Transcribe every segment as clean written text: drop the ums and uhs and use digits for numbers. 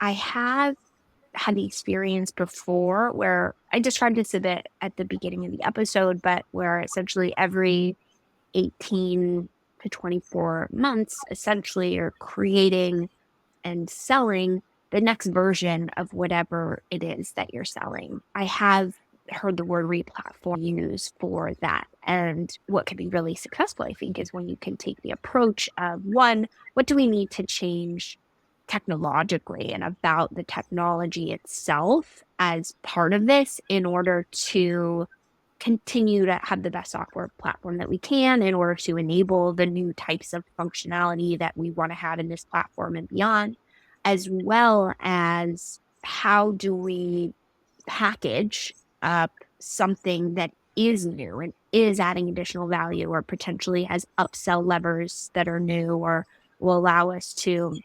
I have had the experience before where I described this a bit at the beginning of the episode, but where essentially every 18 to 24 months, essentially, you're creating and selling the next version of whatever it is that you're selling. I have heard the word replatform used for that. And what can be really successful, I think, is when you can take the approach of one, what do we need to change technologically and about the technology itself as part of this in order to continue to have the best software platform that we can in order to enable the new types of functionality that we want to have in this platform and beyond, as well as how do we package up something that is new and is adding additional value or potentially has upsell levers that are new or will allow us to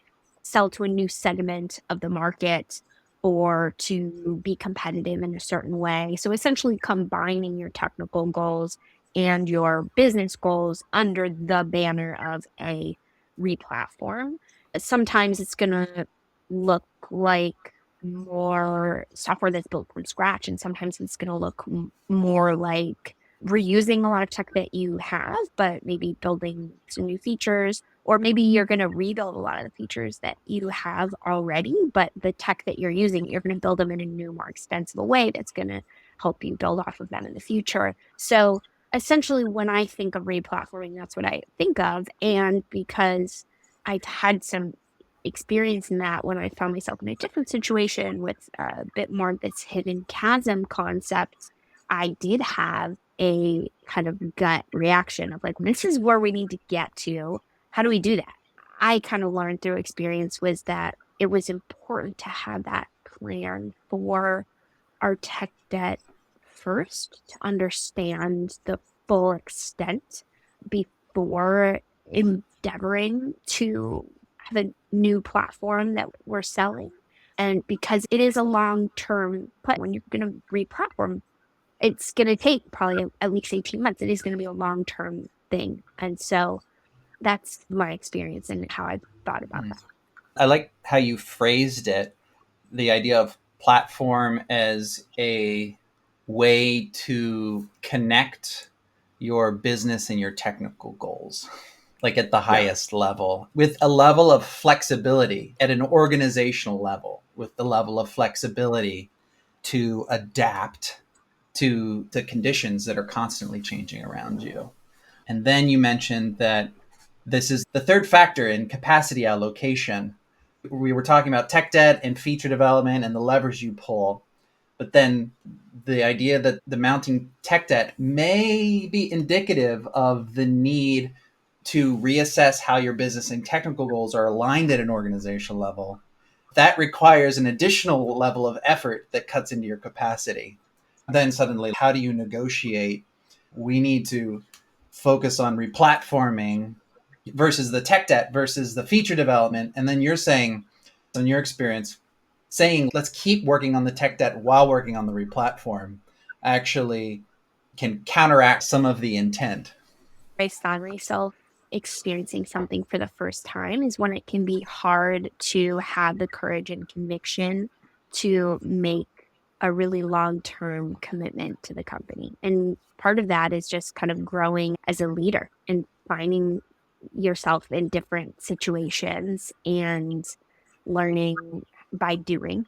sell to a new segment of the market or to be competitive in a certain way. So essentially combining your technical goals and your business goals under the banner of a replatform. Sometimes it's going to look like more software that's built from scratch, and sometimes it's going to look more like reusing a lot of tech that you have, but maybe building some new features, or maybe you're going to rebuild a lot of the features that you have already, but the tech that you're using, you're going to build them in a new, more extensible way that's going to help you build off of them in the future. So essentially, when I think of replatforming, that's what I think of. And because I've had some experience in that when I found myself in a different situation with a bit more of this hidden chasm concept, I did have a kind of gut reaction of like, this is where we need to get to. How do we do that? I kind of learned through experience was that it was important to have that plan for our tech debt first to understand the full extent before endeavoring to have a new platform that we're selling. And because it is a long-term play, when you're going to re-platform, it's going to take probably at least 18 months. It is going to be a long-term thing. And so that's my experience and how I thought about that. I like how you phrased it, the idea of platform as a way to connect your business and your technical goals, like at the Yeah. highest level, with a level of flexibility at an organizational level, with the level of flexibility to adapt to the conditions that are constantly changing around you. And then you mentioned that this is the third factor in capacity allocation. We were talking about tech debt and feature development and the levers you pull. But then the idea that the mounting tech debt may be indicative of the need to reassess how your business and technical goals are aligned at an organizational level. That requires an additional level of effort that cuts into your capacity. Then suddenly, how do you negotiate? We need to focus on replatforming versus the tech debt versus the feature development. And then you're saying, in your experience, saying, let's keep working on the tech debt while working on the replatform actually can counteract some of the intent. Based on myself experiencing something for the first time is when it can be hard to have the courage and conviction to make a really long-term commitment to the company. And part of that is just kind of growing as a leader and finding yourself in different situations and learning by doing.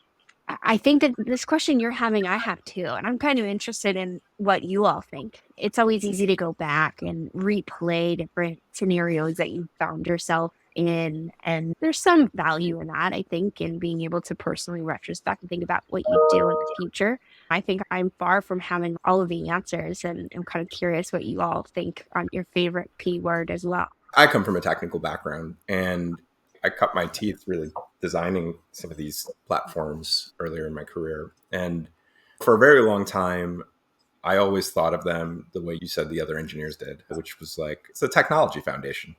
I think that this question you're having, I have too. And I'm kind of interested in what you all think. It's always easy to go back and replay different scenarios that you found yourself in. And there's some value in that, I think, in being able to personally retrospect and think about what you do in the future. I think I'm far from having all of the answers, and I'm kind of curious what you all think on your favorite P word as well. I come from a technical background, and I cut my teeth really designing some of these platforms earlier in my career. And for a very long time, I always thought of them the way you said the other engineers did, which was like, it's a technology foundation.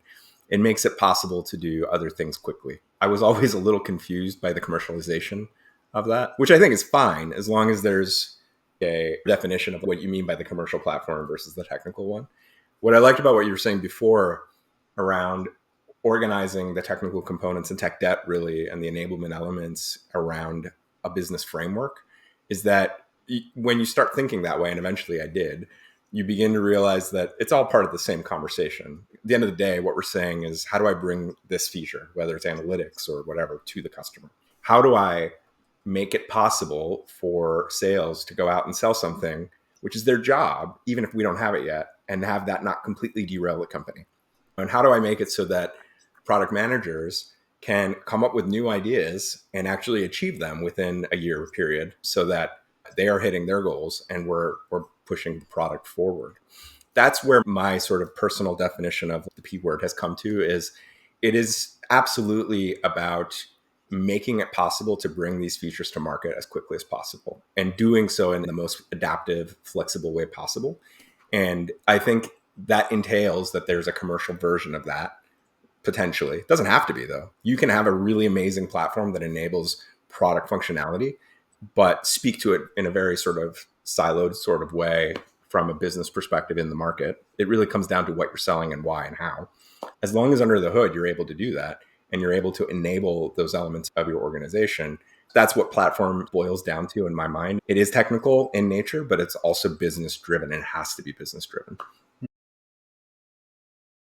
It makes it possible to do other things quickly. I was always a little confused by the commercialization of that, which I think is fine as long as there's a definition of what you mean by the commercial platform versus the technical one. What I liked about what you were saying before around organizing the technical components and tech debt really, and the enablement elements around a business framework, is that when you start thinking that way, and eventually I did, you begin to realize that it's all part of the same conversation. At the end of the day, what we're saying is, how do I bring this feature, whether it's analytics or whatever, to the customer? How do I make it possible for sales to go out and sell something, which is their job, even if we don't have it yet, and have that not completely derail the company? And how do I make it so that product managers can come up with new ideas and actually achieve them within a year period, so that they are hitting their goals and we're pushing the product forward? That's where my sort of personal definition of the P word has come to. Is it is absolutely about making it possible to bring these features to market as quickly as possible, and doing so in the most adaptive, flexible way possible. And I think that entails that there's a commercial version of that. Potentially. It doesn't have to be, though. You can have a really amazing platform that enables product functionality, but speak to it in a very sort of siloed sort of way from a business perspective in the market. It really comes down to what you're selling and why and how. As long as under the hood you're able to do that, and you're able to enable those elements of your organization, that's what platform boils down to in my mind. It is technical in nature, but it's also business driven, and it has to be business driven.